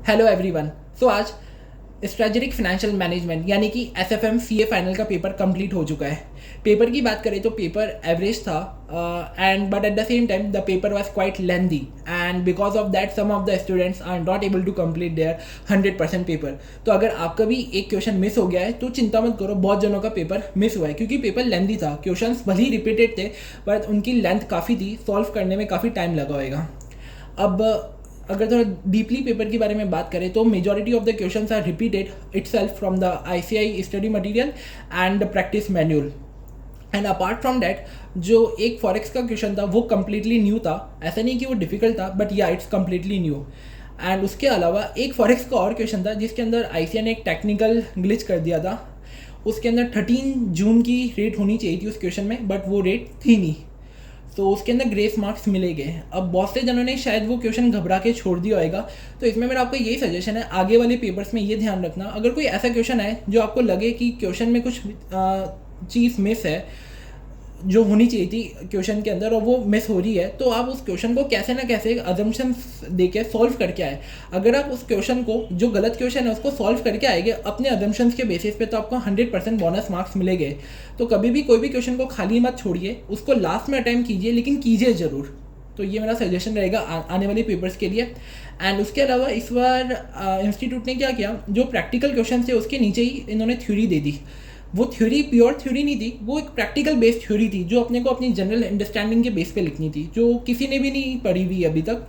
Hello everyone. सो आज strategic financial management यानी कि एसएफएम सीए फाइनल का पेपर कंप्लीट हो चुका है। पेपर की बात करें तो पेपर एवरेज था and but at the same time the paper was quite lengthy and because of that some of the students are not able to complete their 100% paper. तो अगर आपका भी एक क्वेश्चन मिस हो गया है तो चिंता मत करो, बहुत जनों का पेपर मिस हुआ है क्योंकि पेपर लेंदी था। क्वेश्चंस भले ही रिपीटेड थे बट उनकी लेंथ काफ़ी थी, सॉल्व करने में काफ़ी टाइम लगा होएगा। अब अगर थोड़ा डीपली पेपर के बारे में बात करें तो majority of the questions are repeated itself from the ICI study material and the practice manual. And apart from that जो एक फॉरेक्स का क्वेश्चन था वो कम्प्लीटली न्यू था। ऐसा नहीं कि वो डिफिकल्ट था बट या इट्स कम्प्लीटली न्यू। एंड उसके अलावा एक फॉरेक्स का और क्वेश्चन था जिसके अंदर आईसीआई ने एक टेक्निकल ग्लिच कर दिया था। उसके अंदर 13 जून की रेट होनी चाहिए थी उस क्वेश्चन में बट वो रेट थी नहीं, तो उसके अंदर ग्रेस मार्क्स मिले गए। अब बहुत से जनों ने शायद वो क्वेश्चन घबरा के छोड़ दिया होगा, तो इसमें मेरा आपको यही सजेशन है आगे वाले पेपर्स में ये ध्यान रखना, अगर कोई ऐसा क्वेश्चन है जो आपको लगे कि क्वेश्चन में कुछ चीज़ मिस है जो होनी चाहिए थी क्वेश्चन के अंदर और वो मिस हो रही है, तो आप उस क्वेश्चन को कैसे ना कैसे अजम्पशंस देके सॉल्व करके आए। अगर आप उस क्वेश्चन को जो गलत क्वेश्चन है उसको सॉल्व करके आएंगे अपने अजम्पशंस के बेसिस पे तो आपको 100% बोनस मार्क्स मिलेंगे। तो कभी भी कोई भी क्वेश्चन को खाली मत छोड़िए, उसको लास्ट में अटेम्प्ट कीजिए लेकिन कीजिए ज़रूर। तो ये मेरा सजेशन रहेगा आने वाले पेपर्स के लिए। एंड उसके अलावा इस बार इंस्टीट्यूट ने क्या किया, जो प्रैक्टिकल क्वेश्चन थे उसके नीचे ही इन्होंने थ्योरी दे दी। वो थ्योरी प्योर थ्योरी नहीं थी, वो एक प्रैक्टिकल बेस्ड थ्योरी थी जो अपने को अपनी जनरल अंडरस्टैंडिंग के बेस पे लिखनी थी, जो किसी ने भी नहीं पढ़ी हुई अभी तक।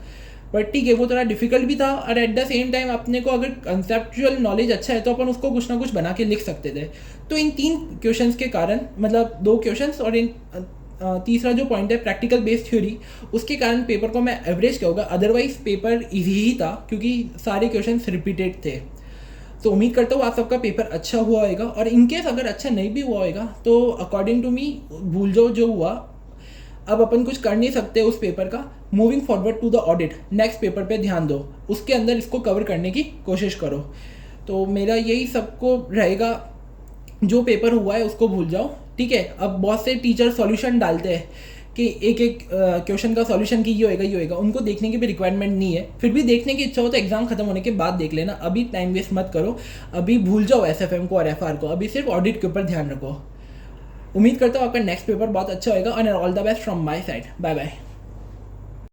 बट ठीक है, वो थोड़ा डिफिकल्ट भी था और एट द सेम टाइम अपने को अगर कंसेप्चुअल नॉलेज अच्छा है तो अपन उसको कुछ ना कुछ बना के लिख सकते थे। तो इन 3 क्वेश्चंस के कारण, मतलब 2 क्वेश्चंस और इन तीसरा जो पॉइंट है प्रैक्टिकल बेस्ड थ्योरी, उसके कारण पेपर को मैं एवरेज कहूँगा। अदरवाइज पेपर ईजी ही था क्योंकि सारे क्वेश्चंस रिपीटेड थे। तो उम्मीद करता हूँ आप सबका पेपर अच्छा हुआ होगा और इनकेस अगर अच्छा नहीं भी हुआ होगा तो अकॉर्डिंग टू मी भूल जाओ जो हुआ। अब अपन कुछ कर नहीं सकते उस पेपर का। Moving forward to the audit, next paper पे ध्यान दो, उसके अंदर इसको कवर करने की कोशिश करो। तो मेरा यही सबको रहेगा, जो पेपर हुआ है उसको भूल जाओ, ठीक है। अब बहुत से टीचर सॉल्यूशन डालते हैं कि एक एक क्वेश्चन का सॉल्यूशन कि ये होएगा, उनको देखने की भी रिक्वायरमेंट नहीं है। फिर भी देखने की इच्छा हो तो एग्जाम खत्म होने के बाद देख लेना, अभी टाइम वेस्ट मत करो। अभी भूल जाओ एसएफएम को और एफआर को, अभी सिर्फ ऑडिट के ऊपर ध्यान रखो। उम्मीद करता हूँ आपका नेक्स्ट पेपर बहुत अच्छा होगा and all the best from my side. Bye bye.